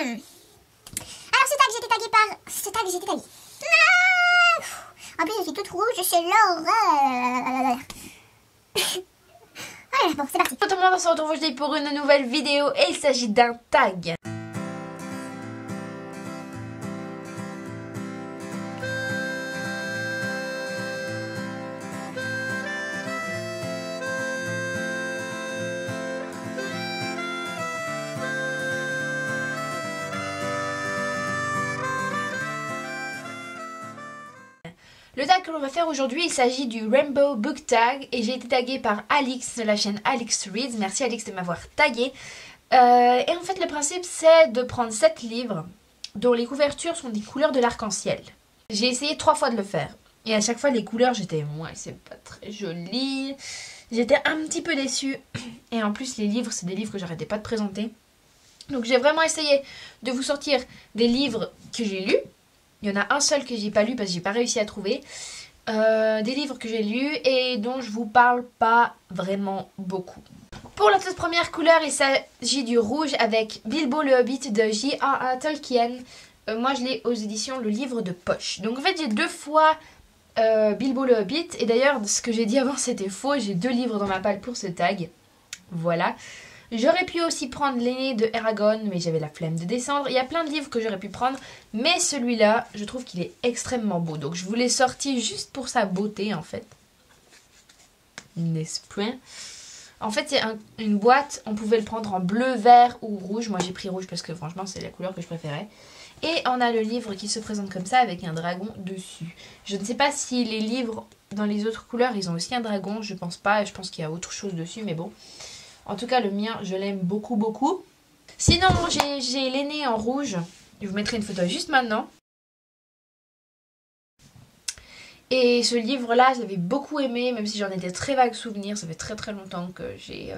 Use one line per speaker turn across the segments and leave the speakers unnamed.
Alors j'ai été taguée par... j'ai été taguée. En plus je suis toute rouge, c'est l'horreur. Voilà, bon c'est parti.
Tout le monde, on se retrouve aujourd'hui pour une nouvelle vidéo et il s'agit d'un tag. Le tag que l'on va faire aujourd'hui, il s'agit du Rainbow Book Tag et j'ai été taguée par Alix de la chaîne Alix Reads. Merci Alix de m'avoir taguée. Et en fait le principe c'est de prendre 7 livres dont les couvertures sont des couleurs de l'arc-en-ciel. J'ai essayé 3 fois de le faire et à chaque fois les couleurs j'étais ouais c'est pas très joli. J'étais un petit peu déçue et en plus les livres c'est des livres que j'arrêtais pas de présenter. Donc j'ai vraiment essayé de vous sortir des livres que j'ai lus. Il y en a un seul que j'ai pas lu parce que j'ai pas réussi à trouver. Des livres que j'ai lus et dont je vous parle pas vraiment beaucoup. Pour la toute première couleur, il s'agit du rouge avec Bilbo le Hobbit de J.R.R. Tolkien. Moi je l'ai aux éditions Le Livre de Poche. Donc en fait j'ai 2 fois Bilbo le Hobbit. Et d'ailleurs ce que j'ai dit avant c'était faux. J'ai 2 livres dans ma palle pour ce tag. Voilà. J'aurais pu aussi prendre l'aîné de Eragon, mais j'avais la flemme de descendre. Il y a plein de livres que j'aurais pu prendre, mais celui-là, je trouve qu'il est extrêmement beau. Donc je vous l'ai sorti juste pour sa beauté, en fait. N'est-ce point? En fait, c'est une boîte, on pouvait le prendre en bleu, vert ou rouge. Moi, j'ai pris rouge parce que franchement, c'est la couleur que je préférais. Et on a le livre qui se présente comme ça avec un dragon dessus. Je ne sais pas si les livres dans les autres couleurs, ils ont aussi un dragon. Je pense pas, je pense qu'il y a autre chose dessus, mais bon. En tout cas, le mien, je l'aime beaucoup, beaucoup. Sinon, j'ai l'aîné en rouge. Je vous mettrai une photo juste maintenant. Et ce livre-là, je l'avais beaucoup aimé, même si j'en ai des très vagues souvenirs. Ça fait très très longtemps que j'ai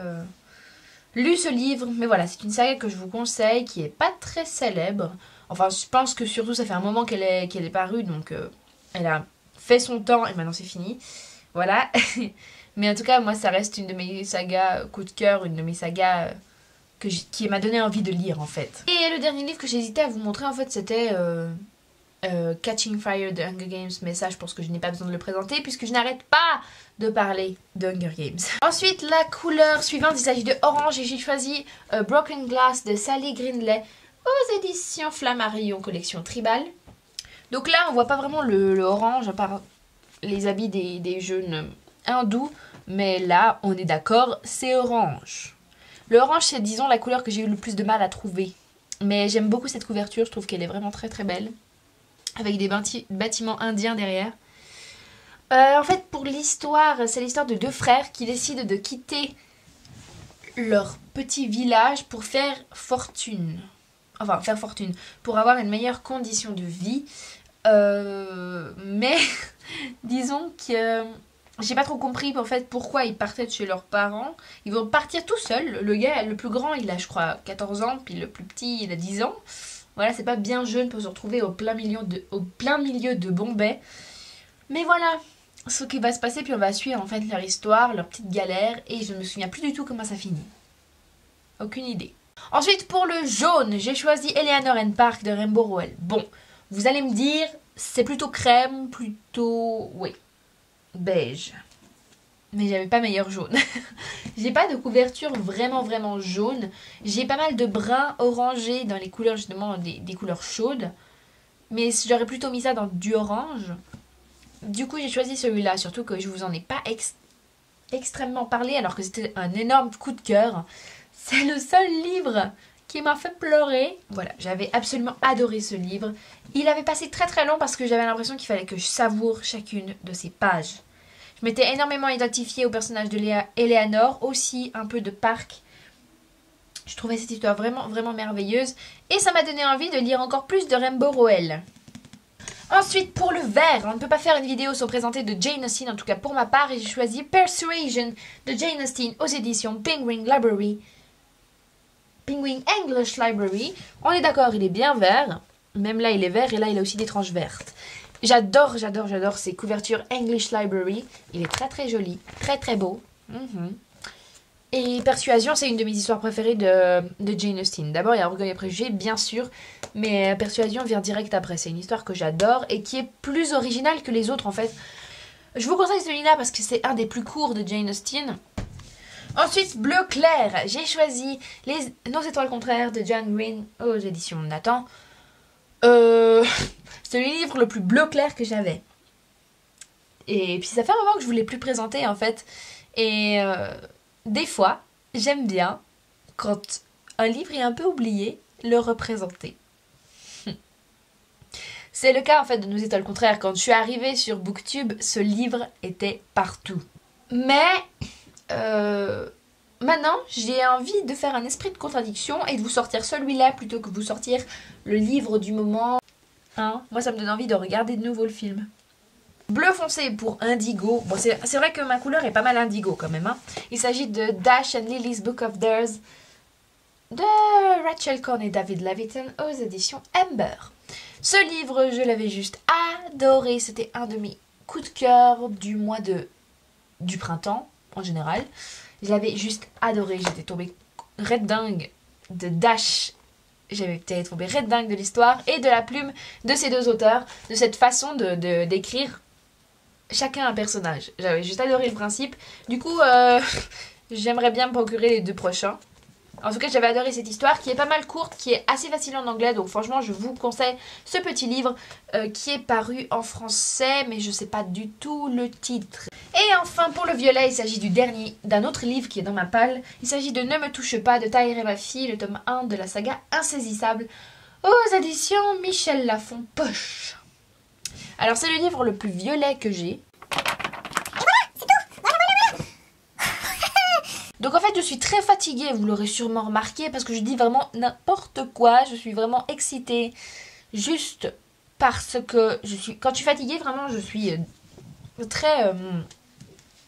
lu ce livre. Mais voilà, c'est une saga que je vous conseille, qui est pas très célèbre. Enfin, je pense que surtout, ça fait un moment qu'elle est parue. Donc, elle a fait son temps et maintenant c'est fini. Voilà. Mais en tout cas, moi, ça reste une de mes sagas coup de cœur, une de mes sagas qui m'a donné envie de lire, en fait. Et le dernier livre que j'hésitais à vous montrer, en fait, c'était Catching Fire de Hunger Games. Mais ça, je pense que je n'ai pas besoin de le présenter, puisque je n'arrête pas de parler de Hunger Games. Ensuite, la couleur suivante, il s'agit de orange, et j'ai choisi Broken Glass de Sally Greenley aux éditions Flammarion, collection Tribal. Donc là, on voit pas vraiment le orange, à part les habits des jeunes hindous, mais là on est d'accord, c'est orange. Le orange c'est disons la couleur que j'ai eu le plus de mal à trouver, mais j'aime beaucoup cette couverture, je trouve qu'elle est vraiment très très belle, avec des bâtiments indiens derrière. En fait pour l'histoire, c'est l'histoire de 2 frères qui décident de quitter leur petit village pour faire fortune, pour avoir une meilleure condition de vie, mais disons que j'ai pas trop compris en fait pourquoi ils partaient de chez leurs parents. Ils vont partir tout seuls. Le gars, le plus grand, il a je crois 14 ans, puis le plus petit, il a 10 ans. Voilà, c'est pas bien jeune pour se retrouver au plein milieu de Bombay. Mais voilà ce qui va se passer, puis on va suivre en fait leur histoire, leur petite galère, et je ne me souviens plus du tout comment ça finit. Aucune idée. Ensuite, pour le jaune, j'ai choisi Eleanor and Park de Rainbow Rowell. Bon, vous allez me dire, c'est plutôt crème, plutôt... oui. Beige, mais j'avais pas meilleur jaune. J'ai pas de couverture vraiment jaune. J'ai pas mal de brun orangé dans les couleurs justement des couleurs chaudes, mais j'aurais plutôt mis ça dans du orange. Du coup j'ai choisi celui-là, surtout que je vous en ai pas extrêmement parlé alors que c'était un énorme coup de cœur. C'est le seul livre qui m'a fait pleurer. Voilà, j'avais absolument adoré ce livre. Il avait passé très très long parce que j'avais l'impression qu'il fallait que je savoure chacune de ces pages. Je m'étais énormément identifiée au personnage de Eleanor, aussi un peu de Park. Je trouvais cette histoire vraiment merveilleuse. Et ça m'a donné envie de lire encore plus de Rainbow Rowell. Ensuite, pour le vert, on ne peut pas faire une vidéo sans présenter de Jane Austen, en tout cas pour ma part. Et j'ai choisi Persuasion de Jane Austen aux éditions Penguin English Library. On est d'accord, il est bien vert. Même là, il est vert et là, il a aussi des tranches vertes. J'adore ces couvertures English Library. Il est très joli, très beau. Et Persuasion, c'est une de mes histoires préférées de Jane Austen. D'abord, il y a Orgueil et Préjugés, bien sûr, mais Persuasion vient direct après. C'est une histoire que j'adore et qui est plus originale que les autres, en fait. Je vous conseille celui-là parce que c'est un des plus courts de Jane Austen. Ensuite, Bleu Clair. J'ai choisi Nos étoiles contraires de John Green aux éditions Nathan. C'est le livre le plus bleu clair que j'avais. Et puis ça fait un moment que je ne vous l'ai plus présenté, en fait. Et des fois, j'aime bien, quand un livre est un peu oublié, le représenter. C'est le cas en fait de Nos étoiles contraires. Quand je suis arrivée sur Booktube, ce livre était partout. Mais maintenant, j'ai envie de faire un esprit de contradiction et de vous sortir celui-là plutôt que vous sortir le livre du moment. Hein, moi, ça me donne envie de regarder de nouveau le film. Bleu foncé pour Indigo. Bon, c'est vrai que ma couleur est pas mal indigo quand même. Hein. Il s'agit de Dash and Lily's Book of Dares de Rachel Cohn et David Levitan aux éditions Amber. Ce livre, je l'avais juste adoré. C'était un de mes coups de cœur du mois du printemps en général. Je l'avais juste adoré. J'étais tombée red dingue de Dash. J'avais peut-être tombé red dingue de l'histoire et de la plume de ces deux auteurs, de cette façon d'écrire chacun un personnage. J'avais juste adoré le principe. Du coup, j'aimerais bien me procurer les deux prochains. En tout cas, j'avais adoré cette histoire qui est pas mal courte, qui est assez facile en anglais. Donc franchement, je vous conseille ce petit livre qui est paru en français, mais je sais pas du tout le titre. Et enfin, pour le violet, il s'agit d'un autre livre qui est dans ma palle. Il s'agit de Ne me touche pas de Tahir et ma fille, le tome 1 de la saga Insaisissable aux éditions Michel Lafon Poche. Alors, c'est le livre le plus violet que j'ai. Donc en fait je suis très fatiguée, vous l'aurez sûrement remarqué, parce que je dis vraiment n'importe quoi, je suis vraiment excitée, juste parce que je suis... Quand je suis fatiguée, vraiment je suis très...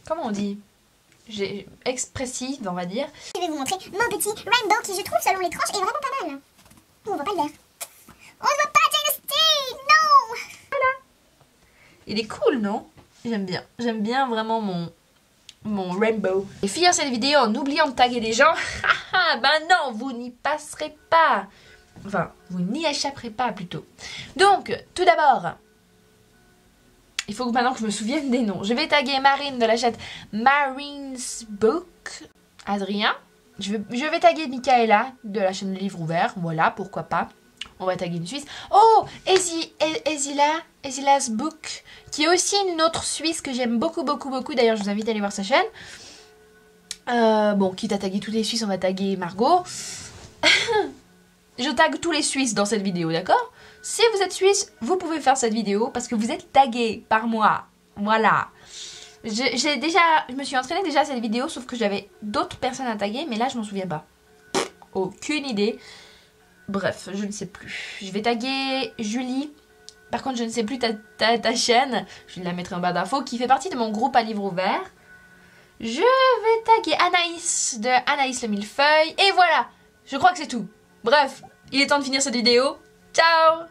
comment on dit, expressive, on va dire.
Je vais vous montrer mon petit rainbow qui, je trouve, selon les tranches, est vraiment pas mal. On voit pas le vert. On ne voit pas Jane Austen, non.
Voilà. Il est cool, non? J'aime bien vraiment mon rainbow. Et finir cette vidéo en oubliant de taguer les gens. Ben non, vous n'y passerez pas. Enfin, vous n'y échapperez pas plutôt. Donc, tout d'abord, il faut que maintenant que je me souvienne des noms. Je vais taguer Marine de la chaîne Marine's Book. Adrien. Je vais taguer Michaela de la chaîne Livre Ouvert. Voilà, pourquoi pas. On va taguer une Suisse. Oh, Esila's Book, qui est aussi une autre Suisse que j'aime beaucoup. D'ailleurs, je vous invite à aller voir sa chaîne. Bon, quitte à taguer tous les Suisses, on va taguer Margot. Je tague tous les Suisses dans cette vidéo, d'accord? Si vous êtes Suisse, vous pouvez faire cette vidéo parce que vous êtes tagué par moi. Voilà. Je me suis entraînée déjà à cette vidéo, sauf que j'avais d'autres personnes à taguer, mais là, je m'en souviens pas. Aucune idée. Bref, je ne sais plus. Je vais taguer Julie. Par contre, je ne sais plus ta chaîne. Je la mettrai en barre d'infos. Qui fait partie de mon groupe à livre ouvert. Je vais taguer Anaïs de Anaïs le millefeuille. Et voilà. Je crois que c'est tout. Bref, il est temps de finir cette vidéo. Ciao!